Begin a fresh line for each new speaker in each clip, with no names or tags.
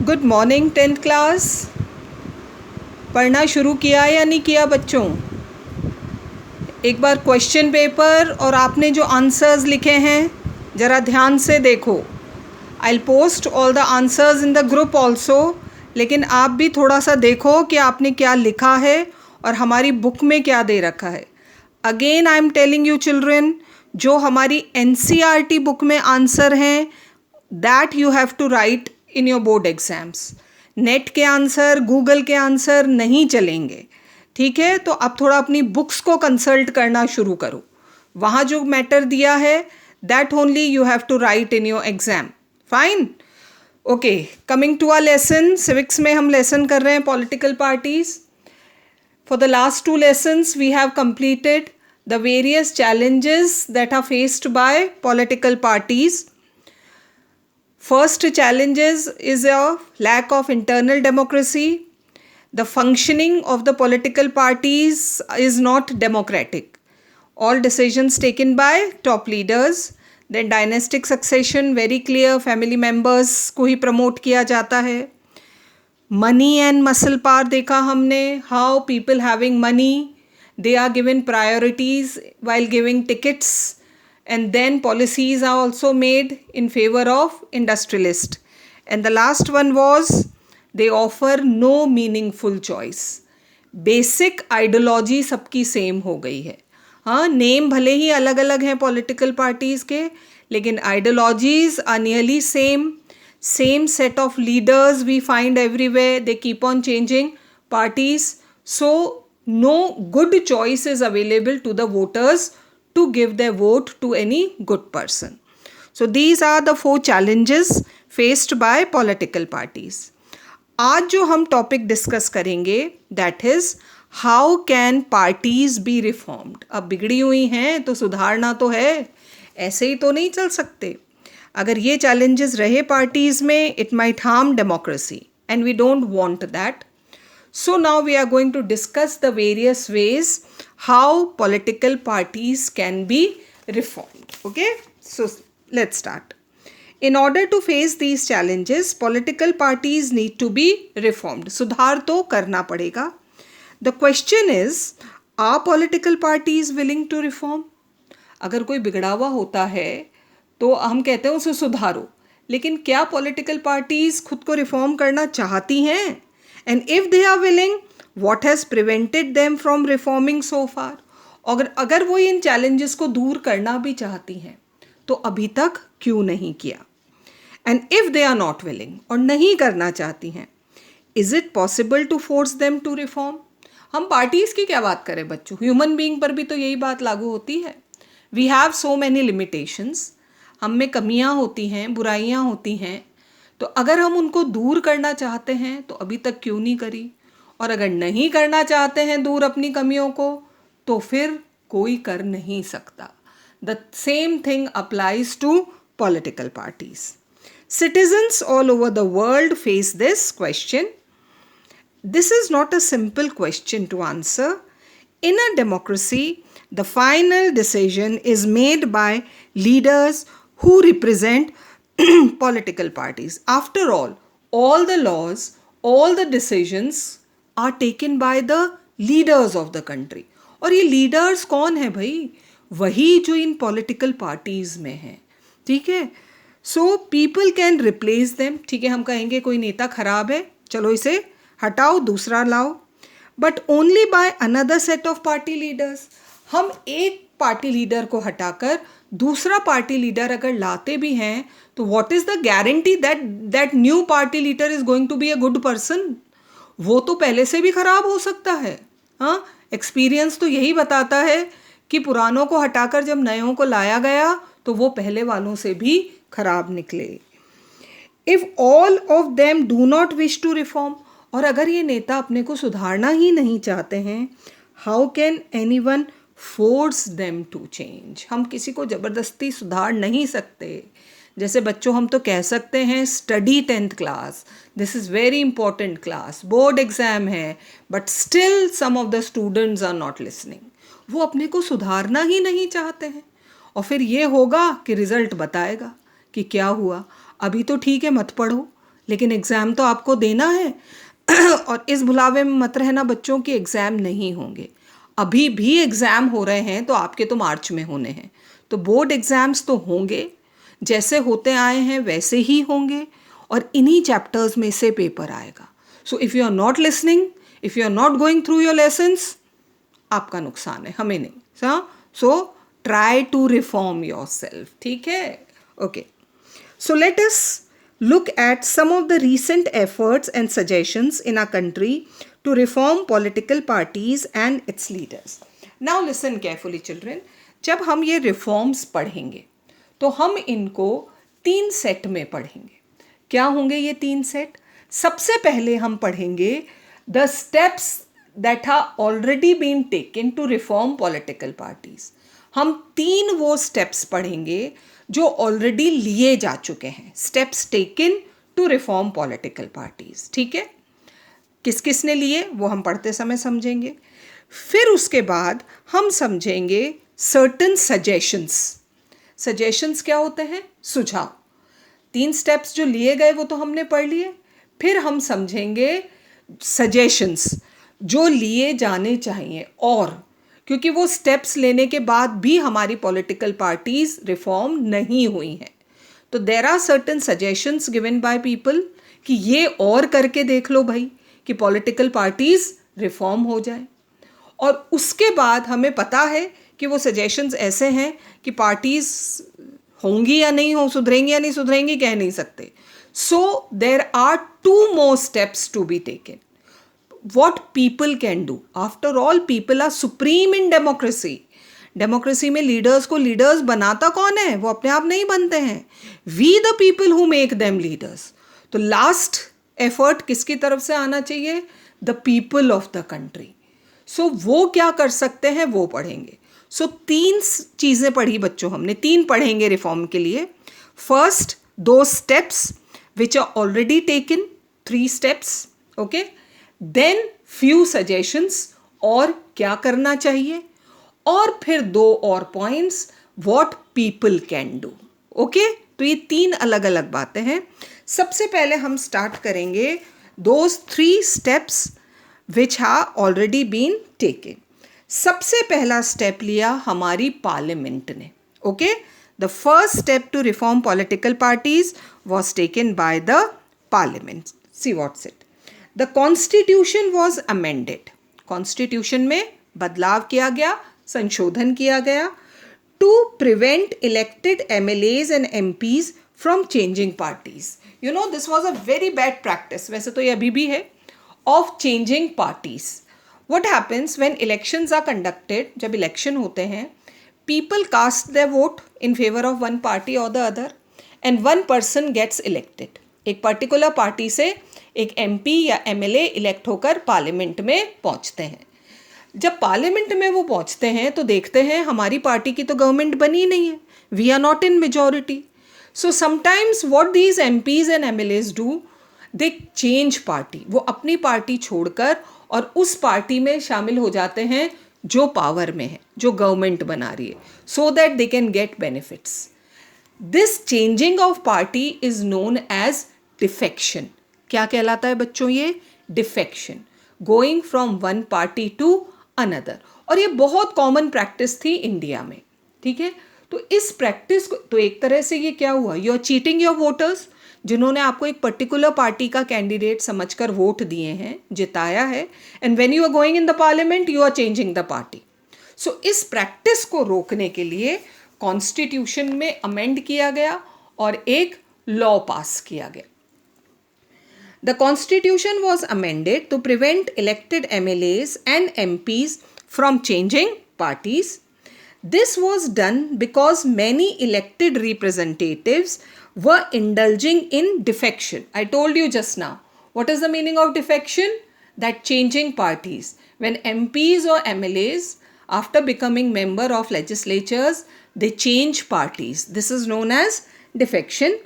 Good morning 10th class. पढ़ना शुरू किया या नहीं किया बच्चों? एक बार क्वेश्चन पेपर और आपने जो आंसर्स लिखे हैं ज़रा ध्यान से देखो। I will post all the answers in the group also, लेकिन आप भी थोड़ा सा देखो कि आपने क्या लिखा है और हमारी बुक में क्या दे रखा है। Again I am telling you children, जो हमारी NCERT बुक में आंसर हैं that you have to write in your board exams. Net के आंसर, गूगल के आंसर नहीं चलेंगे, ठीक है? तो अब थोड़ा अपनी बुक्स को कंसल्ट करना शुरू करो। वहाँ जो मैटर दिया है that only you have to write in your exam. Fine, okay. Coming to our lesson, civics में हम लेसन कर रहे हैं political parties. For the last two lessons, we have completed the various challenges that are faced by political parties. First challenges is a lack of internal democracy. The functioning of the political parties is not democratic. All decisions taken by top leaders. Then dynastic succession, very clear, family members को ही promote किया जाता है। Money and muscle power देखा हमने, how people having money they are given priorities while giving tickets, and then policies are also made in favour of industrialist. And the last one was they offer no meaningful choice. Basic ideology सबकी same हो गई है। हाँ, name भले ही अलग अलग हैं political parties के, लेकिन ideologies are nearly same. Same set of leaders we find everywhere. They keep on changing parties. So no good choice is available to the voters to give their vote to any good person. So these are the 4 challenges faced by political parties. आज जो हम topic discuss करेंगे that is how can parties be reformed. अब बिगड़ी हुई हैं तो सुधारना तो है, ऐसे ही तो नहीं चल सकते। अगर ये चैलेंजेस रहे पार्टीज़ में, it might harm democracy and we don't want that. So now we are going to discuss the various ways how political parties can be reformed. Okay, so let's start. In order to face these challenges political parties need to be reformed. सुधार तो करना पड़ेगा। The question is, are political parties willing to reform? अगर कोई बिगड़ा हुआ होता है तो हम कहते हैं उसे सुधारो, लेकिन क्या पॉलिटिकल पार्टीज खुद को रिफॉर्म करना चाहती हैं? And if they are willing, what has prevented them from reforming so far? अगर वो इन चैलेंजेस को दूर करना भी चाहती हैं तो अभी तक क्यों नहीं किया? And if they are not willing, और नहीं करना चाहती हैं, is it possible to force them to reform? हम पार्टीज़ की क्या बात करें बच्चों, ह्यूमन बीइंग पर भी तो यही बात लागू होती है। We have so many limitations, हम में कमियां होती हैं, बुराइयां होती हैं, तो अगर हम उनको दूर करना चाहते हैं तो अभी तक क्यों नहीं करी? और अगर नहीं करना चाहते हैं दूर अपनी कमियों को, तो फिर कोई कर नहीं सकता। The same thing applies to political parties. Citizens all over the world face this question. This is not a simple question to answer. In a democracy, the final decision is made by leaders who represent political parties. After all the laws, all the decisions are taken by the leaders of the country. और ये leaders कौन है भाई? वही जो इन political parties में हैं, ठीक है? So people can replace them. ठीक है, हम कहेंगे कोई नेता खराब है, चलो इसे हटाओ, दूसरा लाओ, but only by another set of party leaders. हम एक पार्टी लीडर को हटाकर दूसरा पार्टी लीडर अगर लाते भी हैं तो what is the guarantee that new party leader is going to be a good person? वो तो पहले से भी खराब हो सकता है। हाँ, एक्सपीरियंस तो यही बताता है कि पुरानों को हटाकर जब नयों को लाया गया तो वो पहले वालों से भी खराब निकले। If all of them do not wish to reform, और अगर ये नेता अपने को सुधारना ही नहीं चाहते हैं, how can anyone force them to change? हम किसी को ज़बरदस्ती सुधार नहीं सकते। जैसे बच्चों हम तो कह सकते हैं study 10th class, this is very important class, board exam है, but still some of the students are not listening. वो अपने को सुधारना ही नहीं चाहते हैं, और फिर ये होगा कि रिज़ल्ट बताएगा कि क्या हुआ। अभी तो ठीक है, मत पढ़ो, लेकिन एग्ज़ाम तो आपको देना है। और इस भुलावे में मत रहना बच्चों कि एग्ज़ाम नहीं होंगे। अभी भी एग्ज़ाम हो रहे हैं, तो आपके तो मार्च में होने हैं। तो बोर्ड एग्ज़ाम्स तो होंगे, जैसे होते आए हैं वैसे ही होंगे, और इन्हीं चैप्टर्स में से पेपर आएगा। So if you are not listening, if you are not going through your lessons, आपका नुकसान है, हमें नहीं। So try to reform yourself, ठीक है? Okay, so let us look at some of the recent efforts and suggestions in our country to reform political parties and its leaders. Now listen carefully children. जब हम ये reforms पढ़ेंगे तो हम इनको 3 set में पढ़ेंगे। क्या होंगे ये 3 सेट? सबसे पहले हम पढ़ेंगे the steps that are already been taken to reform political parties. हम 3 वो स्टेप्स पढ़ेंगे जो ऑलरेडी लिए जा चुके हैं, steps taken to reform political parties, ठीक है? किस किस ने लिए वो हम पढ़ते समय समझेंगे। फिर उसके बाद हम समझेंगे सर्टन सजेशंस। सजेशंस क्या होते हैं? सुझाव। 3 स्टेप्स जो लिए गए वो तो हमने पढ़ लिए। फिर हम समझेंगे सजेशंस जो लिए जाने चाहिए, और क्योंकि वो स्टेप्स लेने के बाद भी हमारी पॉलिटिकल पार्टीज रिफॉर्म नहीं हुई हैं, तो there are certain suggestions given by people कि ये और करके देख लो भाई कि पॉलिटिकल पार्टीज रिफॉर्म हो जाए। और उसके बाद हमें पता है कि वो सजेशंस ऐसे हैं कि पार्टीज होंगी या नहीं हो, सुधरेंगी या नहीं सुधरेंगी, कह नहीं सकते। So there are 2 more steps to be taken. What people can do. After all, people are supreme in democracy. Democracy में लीडर्स को लीडर्स बनाता कौन है? वो अपने आप नहीं बनते हैं। We the people who make them leaders. तो लास्ट एफर्ट किसकी तरफ से आना चाहिए? The people of the country. So वो क्या कर सकते हैं वो पढ़ेंगे। सो 3 चीज़ें पढ़ी बच्चों हमने, 3 पढ़ेंगे रिफॉर्म के लिए। First, 2 steps which are already taken, 3 steps, okay. Then few suggestions, और क्या करना चाहिए, और फिर 2 और points, what people can do, okay. तो ये 3 अलग अलग बातें हैं। सबसे पहले हम स्टार्ट करेंगे those 3 steps which have already been taken. सबसे पहला स्टेप लिया हमारी पार्लियामेंट ने, okay. The first step to reform political parties was taken by the parliament. See what's it. The constitution was amended. Constitution में बदलाव किया गया, संशोधन किया गया, to prevent elected MLAs and MPs from changing parties. You know this was a very bad practice, वैसे तो ये अभी भी है, of changing parties. What happens when elections are conducted, जब इलेक्शन होते हैं, people cast their vote in favour of one party और the other, and one person gets elected. एक पर्टिकुलर पार्टी से एक MP या MLA इलेक्ट होकर parliament में पहुंचते हैं। जब पार्लियामेंट में वो पहुंचते हैं तो देखते हैं हमारी पार्टी की तो गवर्नमेंट बनी नहीं है, we are not in majority. So sometimes what these MPs and MLAs do, they change party. वो अपनी पार्टी छोड़कर और उस पार्टी में शामिल हो जाते हैं जो पावर में है, जो गवर्नमेंट बना रही है, so that they can get benefits. This changing of party is known as defection. क्या कहलाता है बच्चों? ये defection, going from one party to another. और ये बहुत कॉमन प्रैक्टिस थी इंडिया में, ठीक है। तो इस प्रैक्टिस को, तो एक तरह से ये क्या हुआ, you are cheating your voters, जिन्होंने आपको एक पर्टिकुलर पार्टी का कैंडिडेट समझकर वोट दिए हैं, जिताया है, and when you are going in the parliament you are changing the party. So इस प्रैक्टिस को रोकने के लिए कॉन्स्टिट्यूशन में अमेंड किया गया और एक लॉ पास किया गया। The Constitution was amended to prevent elected MLAs and MPs from changing parties. This was done because many elected representatives were indulging in defection. I told you just now. What is the meaning of defection? That changing parties. When MPs or MLAs, after becoming member of legislatures, they change parties. This is known as defection.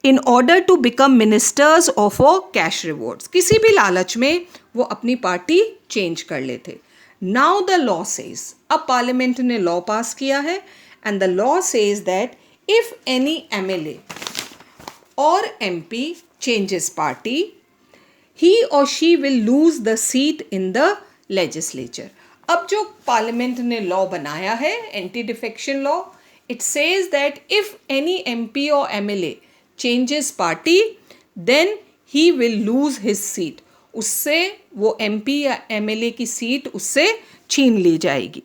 In order to become ministers और for cash rewards. किसी भी लालच में वो अपनी party change कर लेते। Now the law says, अब पार्लियामेंट ने लॉ पास किया है, and the law says that if any MLA or MP changes party, he or she will lose the seat in the legislature. अब जो पार्लियामेंट ने law बनाया है, anti defection law, it says that if any MP or MLA changes party, then he will lose his seat. उससे वो MP या MLA की seat उससे छीन ली जाएगी.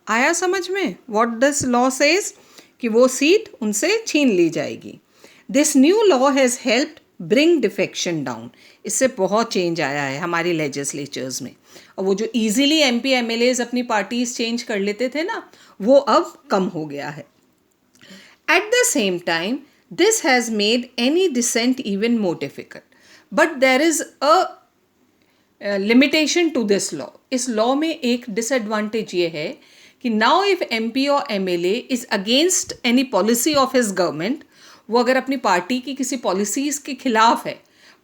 आया समझ में व्हाट दिस लॉ सेज, कि वो सीट उनसे छीन ली जाएगी. This new law has helped bring defection down. इससे बहुत चेंज आया है हमारी लेजिस्लेचर्स में. और वो जो ईजिली MP MLAs अपनी पार्टीज चेंज कर लेते थे ना, वो अब कम हो गया है. At the same time this has made any dissent even more difficult. But there is a limitation to this law. इस लॉ में एक डिसएडवांटेज ये है कि नाउ इफ MP और MLA is against any policy of his government, वो अगर अपनी पार्टी की किसी पॉलिसीज़ के खिलाफ है,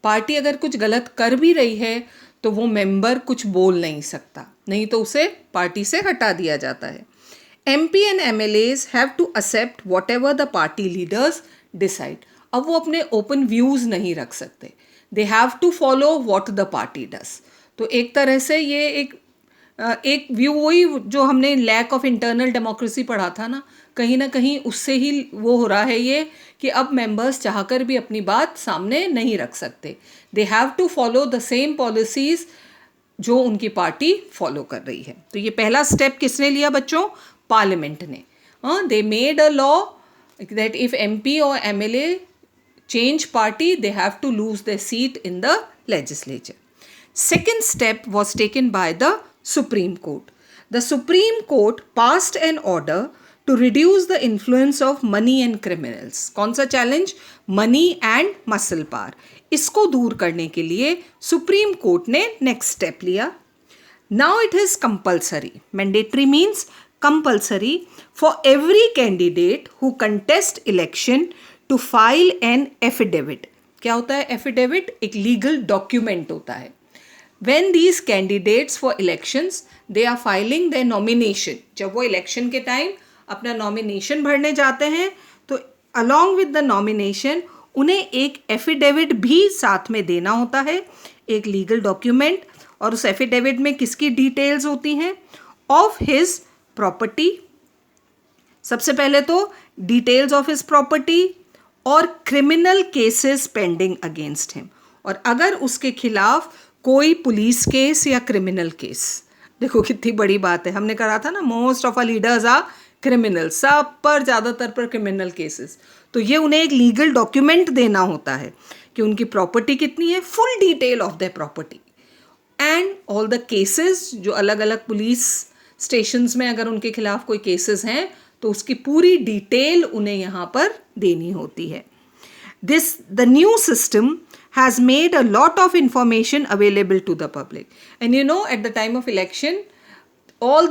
पार्टी अगर कुछ गलत कर भी रही है, तो वो मेंबर कुछ बोल नहीं सकता, नहीं तो उसे पार्टी से हटा दिया जाता है. MP and MLAs have to accept whatever the party leaders decide. अब वो अपने ओपन व्यूज़ नहीं रख सकते. They have to follow what the party does. तो एक तरह से ये एक व्यू, वही जो हमने लैक ऑफ इंटरनल डेमोक्रेसी पढ़ा था ना कहीं उससे ही वो हो रहा है ये, कि अब मेंबर्स चाहकर भी अपनी बात सामने नहीं रख सकते. They have to follow the same policies जो उनकी पार्टी फॉलो कर रही है. तो ये पहला स्टेप किसने लिया बच्चों? पार्लियामेंट ने. They made a law that if MP और MLA change party, they have to lose their seat in the legislature. Second step was taken by the Supreme Court. The Supreme Court passed an order to reduce the influence of money and criminals. कौन सा challenge? Money and muscle power. इसको दूर करने के लिए supreme court ने next step लिया. Now it is compulsory. Mandatory means compulsory for every candidate who contest election to file an affidavit. क्या होता है एफिडेविट? एक लीगल डॉक्यूमेंट होता है. When these candidates for elections, they are filing their nomination. जब वो election के time अपना नॉमिनेशन भरने जाते हैं, तो along with the nomination उन्हें एक एफिडेविट भी साथ में देना होता है, एक लीगल डॉक्यूमेंट. और उस एफिडेविट में किसकी डिटेल्स होती हैं? Of his property. सबसे पहले तो डिटेल्स ऑफ हिज प्रॉपर्टी और criminal cases pending against him. और अगर उसके खिलाफ कोई पुलिस केस या क्रिमिनल केस, देखो कितनी बड़ी बात है. हमने कहा था ना, most of our leaders are criminal, सब पर ज़्यादातर पर क्रिमिनल केसेस. तो ये उन्हें एक लीगल डॉक्यूमेंट देना होता है कि उनकी प्रॉपर्टी कितनी है, full detail of the property and all the cases. जो अलग अलग पुलिस स्टेशंस में अगर उनके खिलाफ कोई केसेस हैं, तो उसकी पूरी डिटेल उन्हें यहाँ पर देनी होती है. The new system has made a lot of information available to the public. And at the time of election, all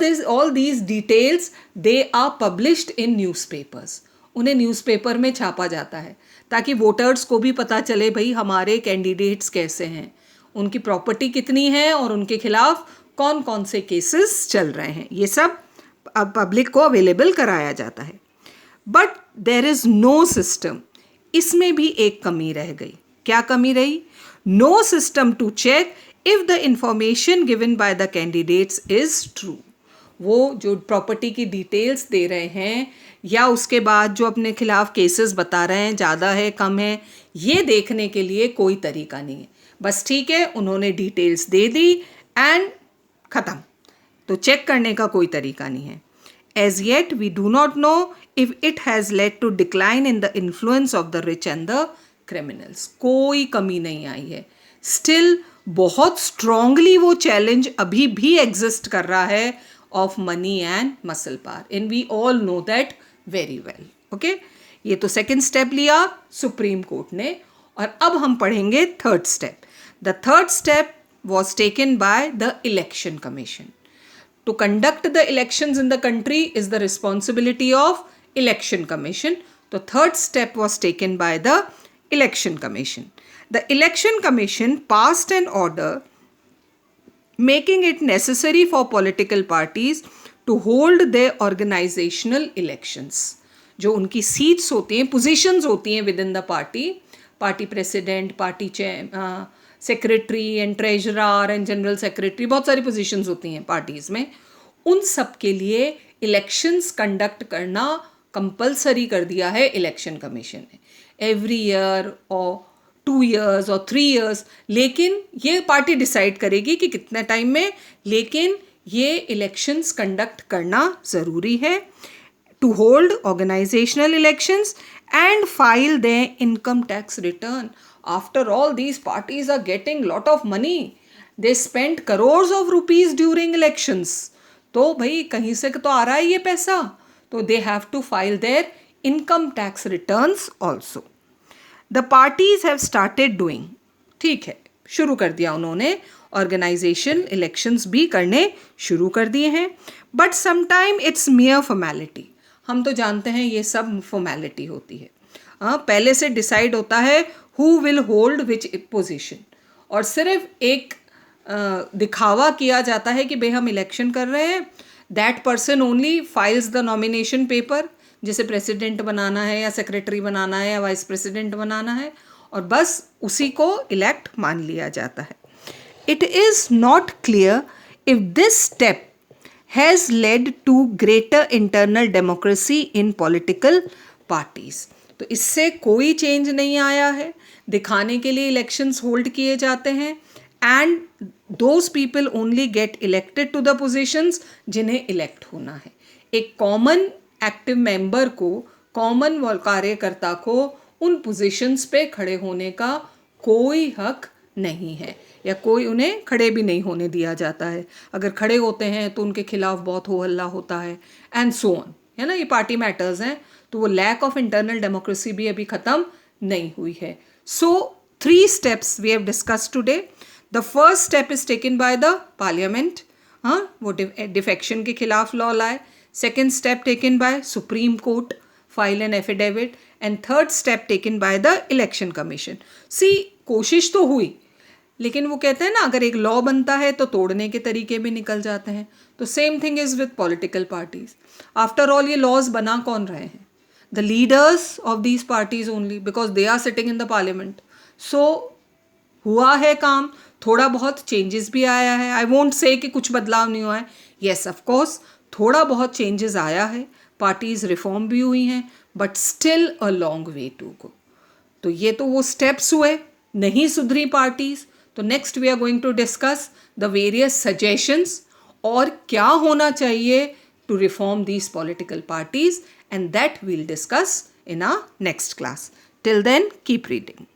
these details, they are published in newspapers. उन्हें न्यूज़पेपर में छापा जाता है ताकि वोटर्स को भी पता चले भाई हमारे कैंडिडेट्स कैसे हैं, उनकी प्रॉपर्टी कितनी है और उनके खिलाफ कौन कौन से केसेस चल रहे हैं. ये सब अब पब्लिक को अवेलेबल कराया जाता है. But there is no system. इसमें भी एक कमी रह गई. क्या कमी रही? No system to check if the information given by the candidates is true. वो जो प्रॉपर्टी की डिटेल्स दे रहे हैं या उसके बाद जो अपने खिलाफ केसेस बता रहे हैं, ज़्यादा है कम है, ये देखने के लिए कोई तरीका नहीं है. बस ठीक है, उन्होंने डिटेल्स दे दी एंड ख़त्म. तो चेक करने का कोई तरीका नहीं है. As yet, we do not know if it has led to decline in the influence of the rich and the criminals. कोई कमी नहीं आई है. Still, बहुत strongly वो challenge अभी भी exist कर रहा है of money and muscle power. And we all know that very well. Okay? ये तो second step लिया Supreme Court ने. और अब हम पढ़ेंगे third step. The third step was taken by the Election Commission. To conduct the elections in the country is the responsibility of Election Commission. The third step was taken by the Election Commission. The Election Commission passed an order making it necessary for political parties to hold their organizational elections. जो उनकी seats होती हैं, positions होती हैं with in the party, party president, party secretary and treasurer and general secretary, बहुत सारी positions होती हैं पार्टीज़ में, उन सब के लिए इलेक्शंस कंडक्ट करना कंपलसरी कर दिया है इलेक्शन कमीशन ने, एवरी ईयर और 2 years और 3 years, लेकिन ये पार्टी डिसाइड करेगी कि कितने टाइम में, लेकिन ये इलेक्शंस कंडक्ट करना ज़रूरी है to hold organisational elections and file their income tax return. After all these parties are getting lot of money, they spend crores of rupees during elections, तो भाई कहीं से तो आ रहा है ये पैसा, तो they have to file their income tax returns also. The parties have started doing, ठीक है, शुरू कर दिया उन्होंने, ऑर्गेनाइजेशन इलेक्शंस भी करने शुरू कर दिए हैं, बट समटाइम इट्स मियर फॉर्मेलिटी. हम तो जानते हैं ये सब फॉर्मेलिटी होती है, पहले से डिसाइड होता है who will hold which position, और सिर्फ एक दिखावा किया जाता है कि भाई हम इलेक्शन कर रहे हैं, that person only files the nomination paper, जिसे प्रेसिडेंट बनाना है या सेक्रेटरी बनाना है या वाइस प्रेसिडेंट बनाना है, और बस उसी को इलेक्ट मान लिया जाता है. It is not clear if this step has led to greater internal democracy in political parties. तो इससे कोई चेंज नहीं आया है, दिखाने के लिए इलेक्शंस होल्ड किए जाते हैं, and those people only get elected to the positions जिन्हें इलेक्ट होना है. एक कॉमन एक्टिव मेंबर को, कॉमन कार्यकर्ता को उन पोजीशंस पे खड़े होने का कोई हक नहीं है, या कोई उन्हें खड़े भी नहीं होने दिया जाता है. अगर खड़े होते हैं तो उनके खिलाफ बहुत हो हल्ला होता है, एंड सो ऑन, है ना. ये पार्टी मैटर्स हैं, तो वो लैक ऑफ इंटरनल डेमोक्रेसी भी अभी ख़त्म नहीं हुई है. सो 3 steps we have discussed today. The first step is taken by the parliament, वो डिफेक्शन के खिलाफ लॉ लाए. Second step taken by Supreme Court, file an affidavit, and third step taken by the Election Commission. See, कोशिश तो हुई, लेकिन वो कहते हैं ना, अगर एक लॉ बनता है तो तोड़ने के तरीके भी निकल जाते हैं. तो same thing is with political parties. After all ये लॉज बना कौन रहे हैं? The leaders of these parties only, because they are sitting in the parliament. So हुआ है काम, थोड़ा बहुत चेंजेस भी आया है. आई वोंट से कि कुछ बदलाव नहीं हुआ है. येस, ऑफ कोर्स थोड़ा बहुत चेंजेस आया है, पार्टीज रिफॉर्म भी हुई हैं, but still a long way to go. तो ये तो वो स्टेप्स हुए, नहीं सुधरी पार्टीज. तो next we are going to discuss the various suggestions और क्या होना चाहिए to reform these political parties, and that we'll discuss in our next class. Till then, keep reading.